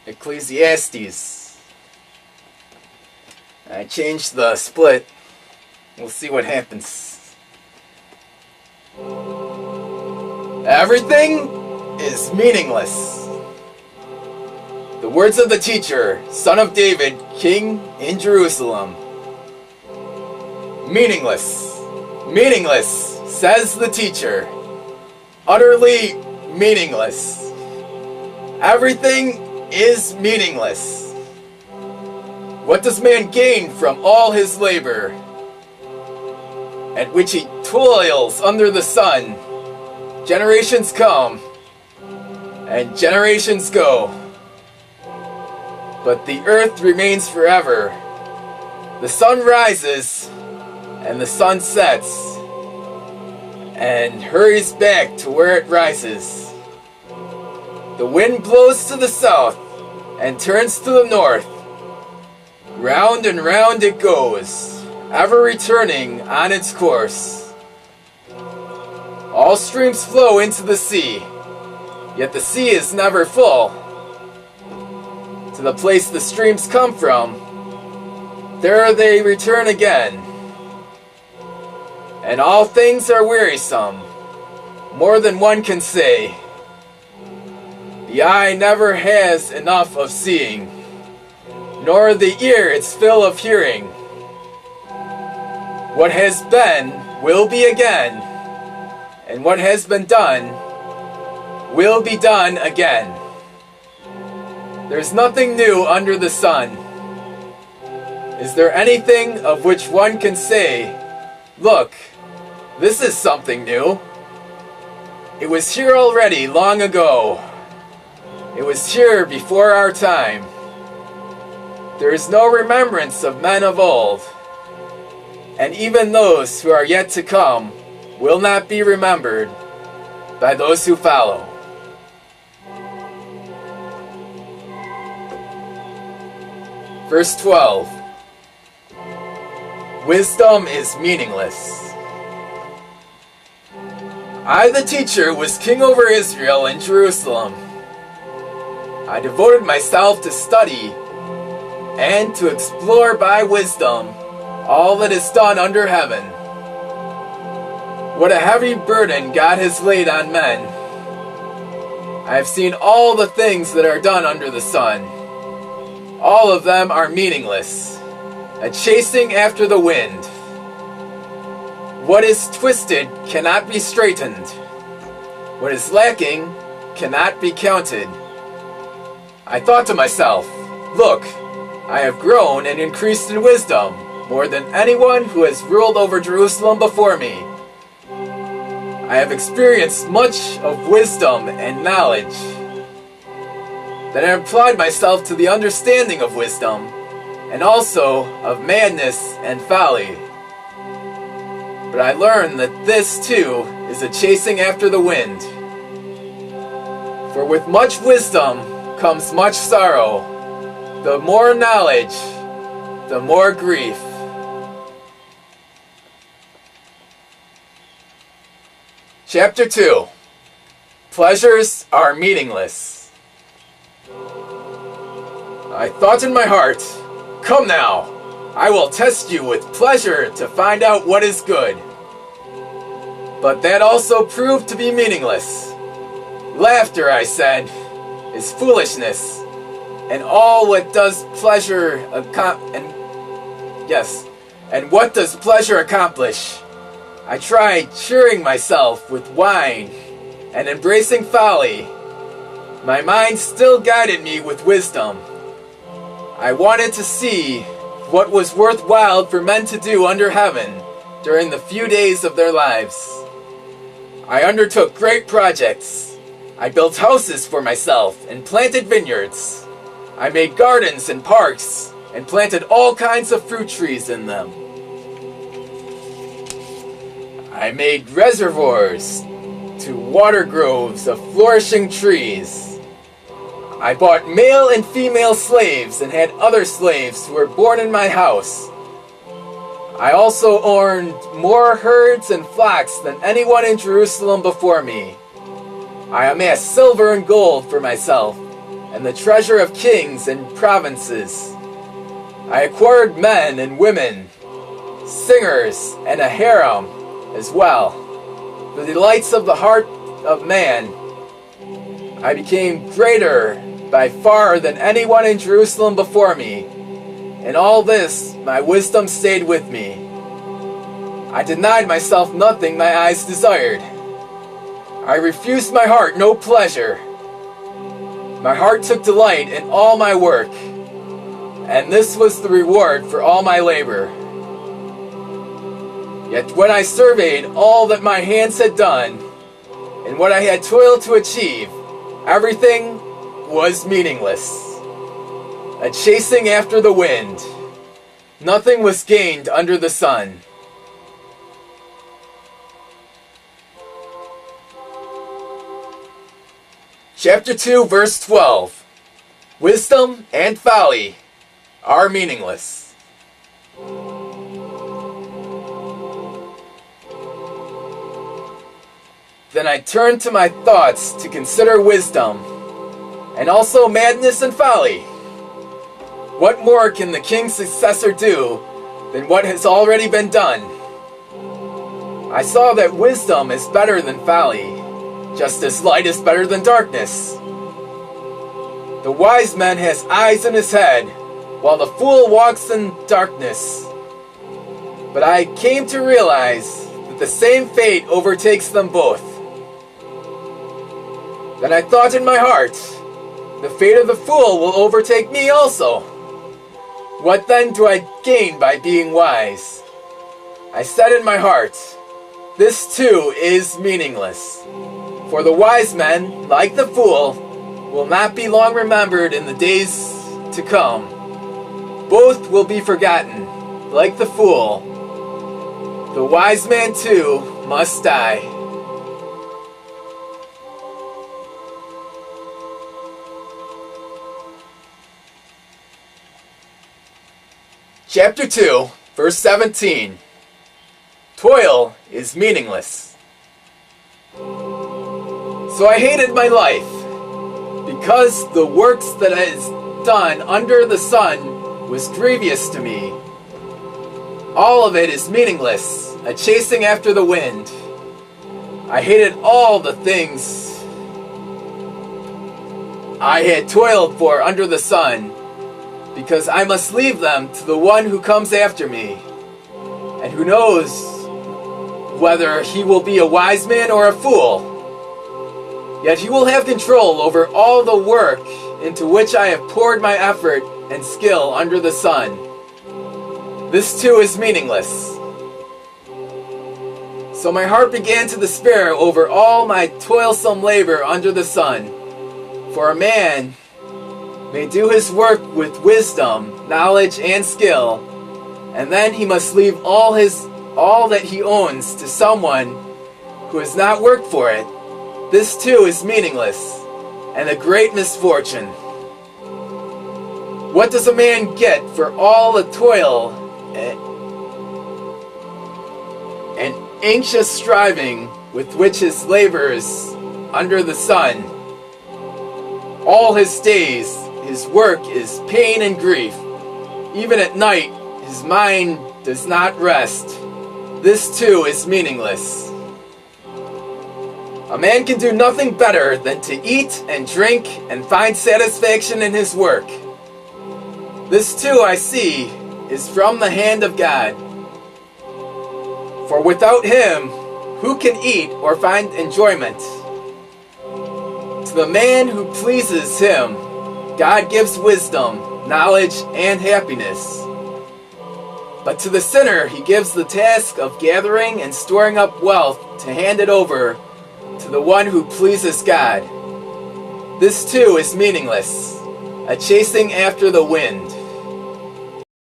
Ecclesiastes. I changed the split. We'll see what happens. Everything is meaningless. The words of the teacher, son of David, king in Jerusalem. Meaningless. Meaningless, says the teacher. Utterly meaningless. Everything is meaningless. What does man gain from all his labor, at which he toils under the sun? Generations come, and generations go, but the earth remains forever. The sun rises, and the sun sets, and hurries back to where it rises. The wind blows to the south, and turns to the north. Round and round it goes, ever returning on its course. All streams flow into the sea, yet the sea is never full. To the place the streams come from, there they return again. And all things are wearisome, more than one can say. The eye never has enough of seeing, nor the ear its fill of hearing. What has been will be again, and what has been done will be done again. There's nothing new under the sun. Is there anything of which one can say, "Look, this is something new"? It was here already long ago. It was here before our time. There is no remembrance of men of old, and even those who are yet to come will not be remembered by those who follow. Verse 12. Wisdom is meaningless. I, the teacher, was king over Israel in Jerusalem. I devoted myself to study and to explore by wisdom all that is done under heaven. What a heavy burden God has laid on men. I have seen all the things that are done under the sun. All of them are meaningless, a chasing after the wind. What is twisted cannot be straightened. What is lacking cannot be counted. I thought to myself, look, I have grown and increased in wisdom more than anyone who has ruled over Jerusalem before me. I have experienced much of wisdom and knowledge. Then I applied myself to the understanding of wisdom and also of madness and folly. But I learned that this too is a chasing after the wind. For with much wisdom comes much sorrow. The more knowledge, the more grief. Chapter 2. Pleasures are meaningless. I thought in my heart, come now, I will test you with pleasure to find out what is good. But that also proved to be meaningless. Laughter, I said, is foolishness, and all what does pleasure and what does pleasure accomplish? I tried cheering myself with wine and embracing folly. My mind still guided me with wisdom. I wanted to see what was worthwhile for men to do under heaven during the few days of their lives. I undertook great projects. I built houses for myself and planted vineyards. I made gardens and parks and planted all kinds of fruit trees in them. I made reservoirs to water groves of flourishing trees. I bought male and female slaves and had other slaves who were born in my house. I also owned more herds and flocks than anyone in Jerusalem before me. I amassed silver and gold for myself, and the treasure of kings and provinces. I acquired men and women, singers, and a harem as well, the delights of the heart of man. I became greater by far than anyone in Jerusalem before me. In all this, my wisdom stayed with me. I denied myself nothing my eyes desired. I refused my heart no pleasure. My heart took delight in all my work, and this was the reward for all my labor. Yet when I surveyed all that my hands had done, and what I had toiled to achieve, everything was meaningless, a chasing after the wind. Nothing was gained under the sun. Chapter 2, verse 12. Wisdom and folly are meaningless. Then I turned to my thoughts to consider wisdom, and also madness and folly. What more can the king's successor do than what has already been done? I saw that wisdom is better than folly, just as light is better than darkness. The wise man has eyes in his head, while the fool walks in darkness. But I came to realize that the same fate overtakes them both. Then I thought in my heart, the fate of the fool will overtake me also. What then do I gain by being wise? I said in my heart, this too is meaningless. For the wise men, like the fool, will not be long remembered in the days to come. Both will be forgotten, like the fool. The wise man too must die. Chapter 2, verse 17. Toil is meaningless. So I hated my life, because the works that is done under the sun was grievous to me. All of it is meaningless, a chasing after the wind. I hated all the things I had toiled for under the sun, because I must leave them to the one who comes after me, and who knows whether he will be a wise man or a fool. Yet he will have control over all the work into which I have poured my effort and skill under the sun. This too is meaningless. So my heart began to despair over all my toilsome labor under the sun. For a man may do his work with wisdom, knowledge, and skill, and then he must leave all that he owns to someone who has not worked for it. This too is meaningless, and a great misfortune. What does a man get for all the toil and anxious striving with which his labors under the sun? All his days, his work is pain and grief. Even at night, his mind does not rest. This too is meaningless. A man can do nothing better than to eat and drink and find satisfaction in his work. This too, I see, is from the hand of God. For without him, who can eat or find enjoyment? To the man who pleases him, God gives wisdom, knowledge, and happiness. But to the sinner, he gives the task of gathering and storing up wealth to hand it over to the one who pleases God. This too is meaningless, a chasing after the wind.